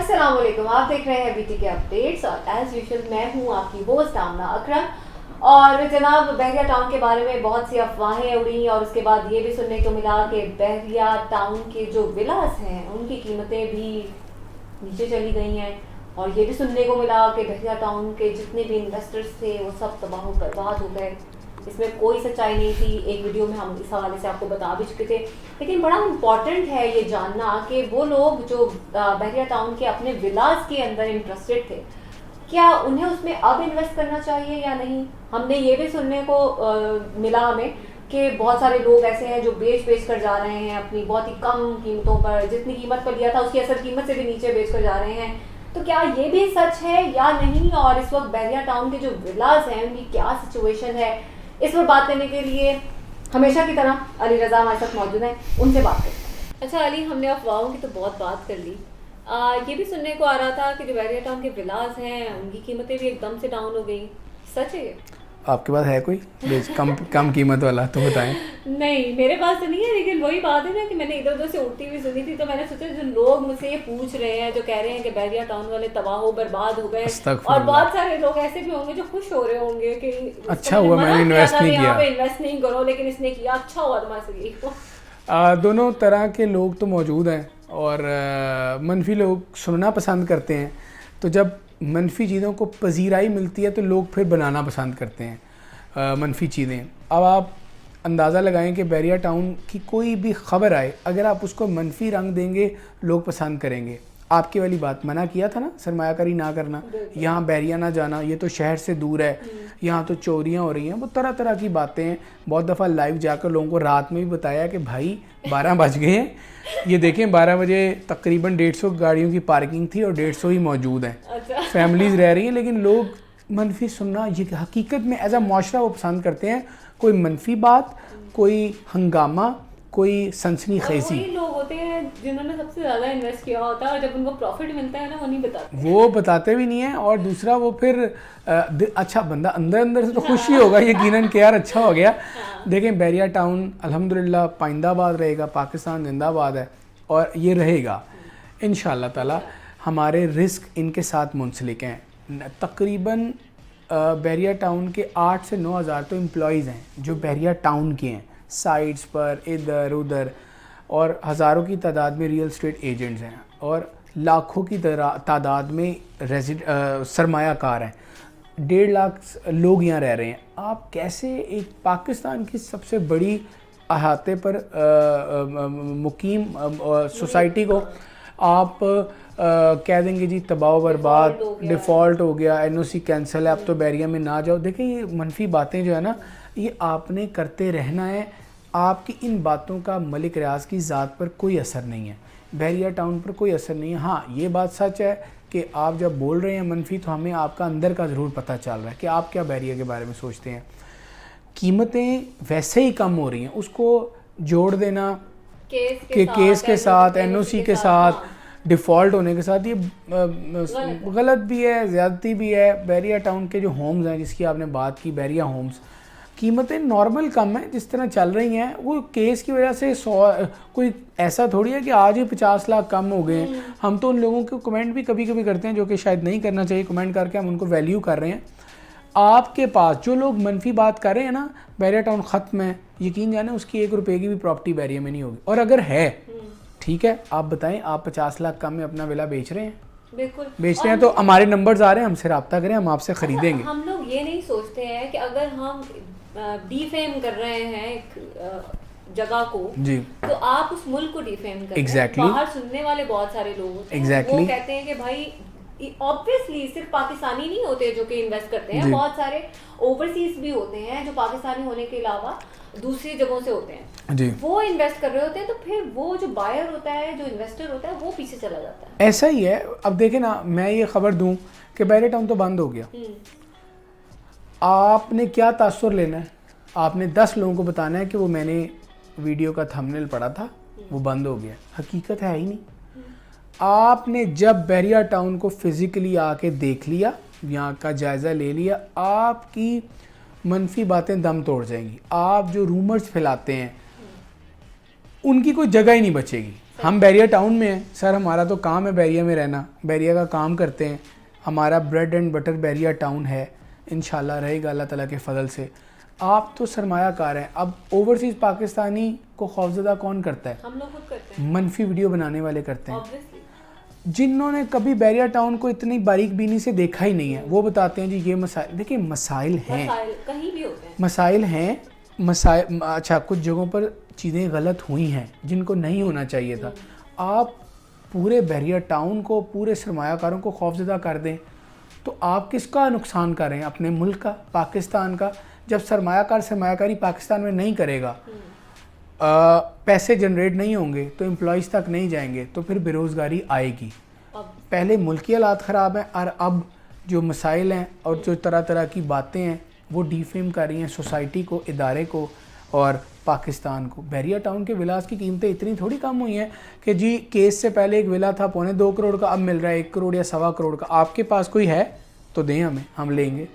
अस्सलाम वालेकुम, आप देख रहे हैं बीटी के अपडेट्स और एज यूजुअल मैं हूं आपकी होस्ट आमना अकरम। और जनाब बहरिया टाउन के बारे में बहुत सी अफवाहें उड़ी और उसके बाद ये भी सुनने को मिला कि बहरिया टाउन के जो विलास हैं उनकी कीमतें भी नीचे चली गई हैं। और ये भी सुनने को मिला कि बहरिया टाउन के जितने भी इन्वेस्टर्स थे वो सब तबाह बर्बाद हो गए। इसमें कोई सच्चाई नहीं थी। एक वीडियो में हम इस हवाले से आपको बता भी चुके थे, लेकिन बड़ा इम्पॉर्टेंट है ये जानना कि वो लोग जो बहरिया टाउन के अपने विलास के अंदर इंटरेस्टेड थे, क्या उन्हें उसमें अब इन्वेस्ट करना चाहिए या नहीं। हमने ये भी सुनने को मिला हमें कि बहुत सारे लोग ऐसे हैं जो बेच कर जा रहे हैं अपनी बहुत ही कम कीमतों पर, जितनी कीमत पर लिया था उसकी असल कीमत से भी नीचे बेच कर जा रहे हैं। तो क्या ये भी सच है या नहीं, और इस वक्त बहरिया टाउन के जो विलास हैं उनकी क्या सिचुएशन है, इस पर बात करने के लिए हमेशा की तरह अली रज़ा हमारे साथ मौजूद हैं, उनसे बात करते हैं। अच्छा अली, हमने अफवाहों की तो बहुत बात कर ली। ये भी सुनने को आ रहा था कि जो बहरिया टाउन के विलास हैं उनकी कीमतें भी एकदम से डाउन हो गई, सच है ये? आपके पास है कोई कम कीमत वाला तो बताएं। नहीं, मेरे पास तो नहीं है, लेकिन वही बात है ना कि मैंने इधर उधर से उड़ती हुई सुनी थी, तो मैंने सोचा जो लोग मुझसे ये पूछ रहे हैं, जो कह रहे हैं कि बहरिया टाउन वाले तबाह बर्बाद हो गए, और बहुत सारे लोग ऐसे भी होंगे जो खुश हो रहे होंगे कि अच्छा हुआ मैंने इन्वेस्ट नहीं किया, इन्वेस्ट नहीं करो, लेकिन इसने किया, अच्छा हुआ तुम्हारे से। दोनों तरह के लोग तो मौजूद हैं और मनफी लोग सुनना पसंद करते हैं। तो जब मनफी चीज़ों को पजीराई मिलती है तो लोग फिर बनाना पसंद करते हैं मनफी चीज़ें। अब आप अंदाज़ा लगाएं कि बहरिया टाउन की कोई भी ख़बर आए, अगर आप उसको मनफी रंग देंगे लोग पसंद करेंगे। आपकी वाली बात मना किया था ना, सरमायाकारी ना करना, यहाँ बहरिया ना जाना, ये तो शहर से दूर है, यहाँ तो चोरियाँ हो रही हैं, वो तरह तरह की बातें हैं। बहुत दफ़ा लाइव जाकर लोगों को रात में भी बताया कि भाई 12 बज गए हैं, ये देखें 12 बजे तकरीबन 150 गाड़ियों की पार्किंग थी और 150 ही मौजूद हैं। अच्छा। फैमिलीज़ रह रही हैं, लेकिन लोग मनफी सुनना ये हकीकत में एज अ माशरा वो पसंद करते हैं। कोई मनफी बात, कोई हंगामा, कोई सनसनीखेज़ी। वही लोग होते हैं जिन्होंने सबसे ज़्यादा इन्वेस्ट किया होता है और जब उनको प्रॉफिट मिलता है ना, वो नहीं बताते, वो बताते भी नहीं है। और दूसरा वो फिर अच्छा बंदा अंदर अंदर से तो खुश ही होगा यकीनन कि यार अच्छा हो गया। देखें बहरिया टाउन अल्हम्दुलिल्लाह पाइंदाबाद रहेगा, पाकिस्तान जिंदाबाद है और ये रहेगा इंशाअल्लाह ताला। हमारे रिस्क इनके साथ मुंसलिक हैं। तकरीबन बहरिया टाउन के 8 से 9 हज़ार तो एम्प्लॉयज़ हैं जो बहरिया टाउन के हैं, साइट्स पर इधर उधर, और हज़ारों की तादाद में रियल एस्टेट एजेंट्स हैं और लाखों की तादाद में सरमायाकार हैं। 1.5 लाख लोग यहाँ रह रहे हैं। आप कैसे एक पाकिस्तान की सबसे बड़ी अहाते पर मुकीम सोसाइटी को आप कह देंगे जी तबाह बर्बाद, डिफ़ॉल्ट हो गया, एनओसी कैंसिल है, अब तो बहरिया में ना जाओ। देखिए ये मनफी बातें जो है ना, ये आपने करते रहना है। आपकी इन बातों का मलिक रियाज की ज़ात पर कोई असर नहीं है, बहरिया टाउन पर कोई असर नहीं है। हाँ ये बात सच है कि आप जब बोल रहे हैं मनफी तो हमें आपका अंदर का ज़रूर पता चल रहा है कि आप क्या बहरिया के बारे में सोचते हैं। कीमतें वैसे ही कम हो रही हैं, उसको जोड़ देना केस के साथ, एनओसी के साथ, डिफ़ॉल्ट होने के साथ, ये गलत भी है, ज़्यादती भी है। बहरिया टाउन के जो होम्स हैं जिसकी आपने बात की, बहरिया होम्स, कीमतें नॉर्मल कम हैं जिस तरह चल रही हैं। वो केस की वजह से कोई ऐसा थोड़ी है कि आज ही 50 लाख कम हो गए हैं। हम तो उन लोगों को कमेंट भी कभी कभी करते हैं जो कि शायद नहीं करना चाहिए, कमेंट करके हम उनको वैल्यू कर रहे हैं। आपके पास जो लोग मनफी बात कर रहे हैं ना, बहरिया टाउन ख़त्म है, यकीन जाने उसकी 1 रुपये की भी प्रॉपर्टी बहरिया में नहीं होगी। और अगर है ठीक है, आप बताएं, आप 50 लाख कम में अपना विला बेच रहे हैं, बिल्कुल बेच रहे हैं, तो हमारे नंबर्स आ रहे हैं, हमसे रब्ता करें, हम आपसे खरीदेंगे। हम लोग ये नहीं सोचते हैं कि अगर हम डिफेम कर रहे हैं एक जगह को जी, तो आप उस मुल्क को डिफेम कर रहे हैं। बाहर सुनने वाले बहुत सारे लोग होते हैं, वो कहते हैं कि भाई ऑब्वियसली सिर्फ पाकिस्तानी नहीं होते जो कि इन्वेस्ट करते हैं, बहुत सारे ओवरसीज भी होते हैं जो पाकिस्तानी होने के अलावा दूसरी जगहों से होते हैं जी। वो इन्वेस्ट कर रहे होते हैं, तो फिर वो जो बायर होता है, जो इन्वेस्टर होता है, वो पीछे चला जाता है। ऐसा ही है। अब देखें ना, मैं ये खबर दूं कि बहरिया टाउन तो बंद हो गया, आपने क्या तासुर लेना है? आपने 10 लोगों को बताना है कि वो मैंने वीडियो का थंबनेल पढ़ा था, वो बंद हो गया। हकीकत है ही नहीं। आपने जब बहरिया टाउन को फिज़िकली आके देख लिया, यहाँ का जायज़ा ले लिया, आपकी मनफी बातें दम तोड़ जाएंगी। आप जो रूमर्स फैलाते हैं उनकी कोई जगह ही नहीं बचेगी। हम बैरिया टाउन में हैं सर, हमारा तो काम है बैरिया में रहना, बैरिया का काम करते हैं, हमारा bread and butter Bairia town है, इंशाल्लाह रहेगा अल्लाह ताला के फजल से। आप तो सरमायाकार हैं। अब ओवरसीज़ पाकिस्तानी को खौफजदा कौन करता है? हम लोग खुद करते हैं, मनफी वीडियो बनाने वाले करते हैं। ऑब्वियसली। जिन्होंने कभी बैरिया टाउन को इतनी बारीक बीनी से देखा ही नहीं है, वो बताते हैं जी ये मसाइल। देखिए मसाइल हैं, मसाइल कहीं भी होते हैं, मसाइल हैं, मसाइल अच्छा कुछ जगहों पर चीज़ें गलत हुई हैं जिनको नहीं होना चाहिए था। आप पूरे बैरिया टाउन को, पूरे सरमायाकारों को खौफजदा कर दें तो आप किसका नुकसान कर रहे हैं? अपने मुल्क का, पाकिस्तान का। जब सरमायाकार सरमायाकारी पाकिस्तान में नहीं करेगा, पैसे जनरेट नहीं होंगे तो एम्प्लॉयज़ तक नहीं जाएंगे, तो फिर बेरोज़गारी आएगी। पहले मुल्की हालात ख़राब हैं और अब जो मसाइल हैं और जो तरह तरह की बातें हैं वो डिफेम कर रही हैं सोसाइटी को, इदारे को और पाकिस्तान को। बैरिया टाउन के विलास की कीमतें इतनी थोड़ी कम हुई हैं कि जी केस से पहले एक विला था 2.25 करोड़ का, अब मिल रहा है 1 करोड़ या 1.25 करोड़ का। आपके पास कोई है तो दें हमें, हम लेंगे।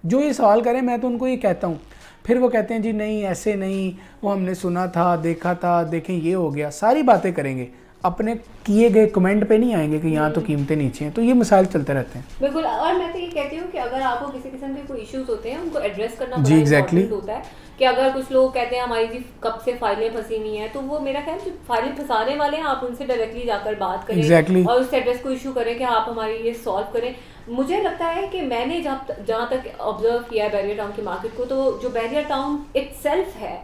जो ये सवाल करें मैं तो उनको ये कहता हूँ, फिर वो कहते हैं जी नहीं ऐसे नहीं, वो हमने सुना था, देखा था, देखें ये हो गया, सारी बातें करेंगे, अपने किए गए कमेंट पे नहीं आएंगे कि यहाँ तो कीमतें नीचे हैं। तो ये मसाइल चलते रहते हैं। बिल्कुल। और मैं तो ये कहती हूँ कि अगर आपको किसी किस्म के कोई इश्यूज होते हैं उनको एड्रेस करना जी, बड़ा exactly. इम्पोर्टेंट होता है। कि अगर कुछ लोग कहते हैं हमारी जी कब से फाइलें फंसी हुई हैं, तो वो मेरा ख्याल जो फाइलें फंसाने वाले हैं आप उनसे डायरेक्टली जाकर बात करें Exactly. और उस एड्रेस को इशू करें कि आप हमारी ये सॉल्व करें। मुझे लगता है कि मैंने जहाँ तक ऑब्जर्व किया है बैरिया टाउन की मार्केट को, तो जो बैरिया टाउन इटसेल्फ है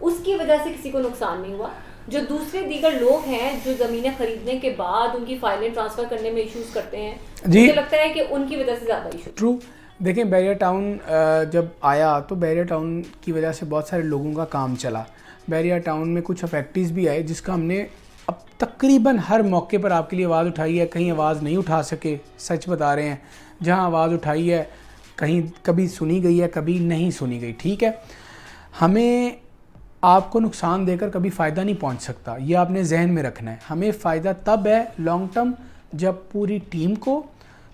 उसकी वजह से किसी को नुकसान नहीं हुआ। जो दूसरे दीगर लोग हैं जो ज़मीनें खरीदने के बाद उनकी फाइलें ट्रांसफ़र करने में इश्यूज करते हैं, मुझे लगता है कि उनकी वजह से ज़्यादा इशू। ट्रू। देखें बैरिया टाउन जब आया तो बैरिया टाउन की वजह से बहुत सारे लोगों का काम चला। बैरिया टाउन में कुछ अफेक्टिव्स भी आए जिसका हमने अब तकरीबन हर मौके पर आपके लिए आवाज़ उठाई है। कहीं आवाज़ नहीं उठा सके, सच बता रहे हैं, जहाँ आवाज़ उठाई है कहीं कभी सुनी गई है, कभी नहीं सुनी गई। ठीक है, हमें आपको नुकसान देकर कभी फ़ायदा नहीं पहुंच सकता, ये आपने जहन में रखना है। हमें फ़ायदा तब है लॉन्ग टर्म जब पूरी टीम को,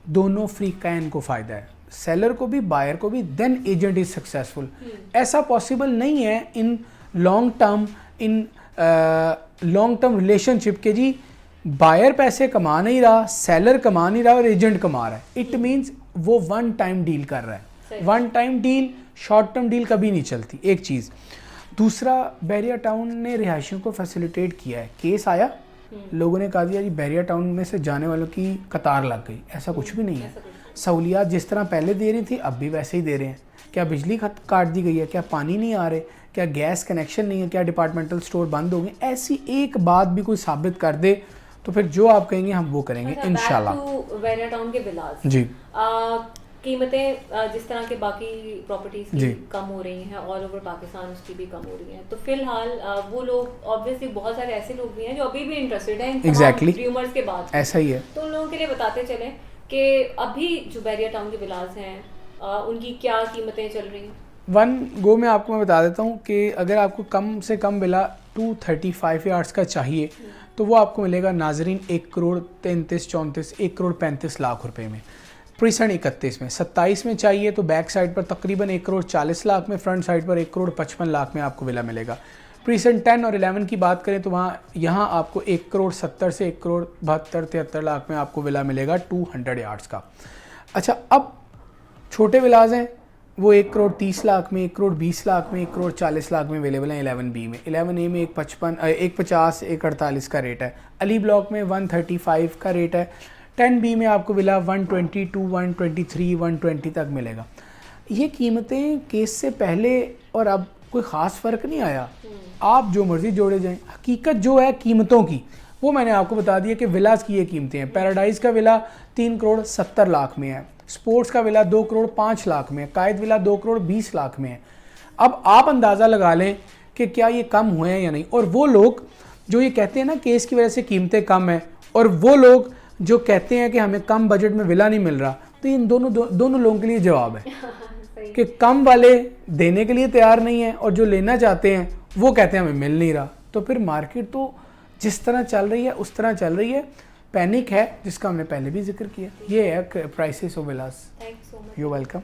दोनों फ्रीकैन को फ़ायदा है, सेलर को भी बायर को भी, देन एजेंट इज़ सक्सेसफुल। ऐसा पॉसिबल नहीं है इन लॉन्ग टर्म रिलेशनशिप के जी बायर पैसे कमा नहीं रहा, सेलर कमा नहीं रहा और एजेंट कमा रहा है। इट मीन्स वो वन टाइम डील कर रहा है। One time deal, short term deal कभी नहीं चलती, एक चीज़। दूसरा, बैरिया टाउन ने रिहायशियों को फैसिलिटेट किया है। केस आया, लोगों ने कहा दिया जी बैरिया टाउन में से जाने वालों की कतार लग गई, ऐसा कुछ भी नहीं है। सहूलियात जिस तरह पहले दे रही थी अब भी वैसे ही दे रहे हैं। क्या बिजली काट दी गई है? क्या पानी नहीं आ रहे? क्या गैस कनेक्शन नहीं है? क्या डिपार्टमेंटल स्टोर बंद हो गए? ऐसी एक बात भी कोई साबित कर दे तो फिर जो आप कहेंगे हम वो करेंगे इंशाल्लाह। बैरिया टाउन के विलास जी, कीमतें जिस तरह के बाकी प्रॉपर्टीज की कम हो रही हैं, ऑल ओवर पाकिस्तान उसकी भी कम हो रही हैं, तो फिलहाल वो लोग ऑब्वियसली बहुत सारे ऐसे लोग भी हैं जो अभी भी इंटरेस्टेड हैं Exactly. र्यूमर्स के बाद। ऐसा ही है। तो उन लोगों के लिए बताते चलें कि अभी जो बैरिया टाउन के विलास हैं उनकी क्या कीमतें चल रही हैं। वन गो में आपको मैं बता देता हूँ कि अगर आपको कम से कम विला 235 यार्ड्स का चाहिए तो वो आपको मिलेगा नाजरीन 1 करोड़ 33-34, 1 करोड़ 35 लाख रुपए में। प्रीसेंट 31 में, 27 में चाहिए तो बैक साइड पर तकरीबन 1 करोड़ 40 लाख में, फ्रंट साइड पर 1 करोड़ 55 लाख में आपको विला मिलेगा। प्रीसेंट 10 और 11 की बात करें तो यहाँ आपको 1 करोड़ 70 से 1 करोड़ 72-73 लाख में आपको विला मिलेगा 200 यार्ड्स का। अच्छा, अब छोटे विलाज हैं वो 1 करोड़ 30 लाख में, 1 करोड़ 20 लाख में, 1 करोड़ 40 लाख में अवेलेबल हैं 11B में। 11A में 150, 148 का रेट है। अली ब्लॉक में 135 का रेट है। 10B में आपको विला 122, 123, 120 तक मिलेगा। ये कीमतें केस से पहले और अब कोई ख़ास फ़र्क नहीं आया। आप जो मर्ज़ी जोड़े जाएं, हकीकत जो है कीमतों की वो मैंने आपको बता दिया कि विलास की ये कीमतें हैं। पैराडाइज़ का विला 3 करोड़ 70 लाख में है, स्पोर्ट्स का विला 2 करोड़ 5 लाख में है, कायद विला 2 करोड़ 20 लाख में है। अब आप अंदाज़ा लगा लें कि क्या ये कम हुए हैं या नहीं। और वो लोग जो ये कहते हैं ना केस की वजह से कीमतें कम हैं, और वो लोग जो कहते हैं कि हमें कम बजट में विला नहीं मिल रहा, तो इन दोनों लोगों के लिए जवाब है कि कम वाले देने के लिए तैयार नहीं है और जो लेना चाहते हैं वो कहते हैं हमें मिल नहीं रहा। तो फिर मार्केट तो जिस तरह चल रही है उस तरह चल रही है। पैनिक है जिसका हमने पहले भी जिक्र किया। ये है prices of Vilas. Thanks so much. You welcome.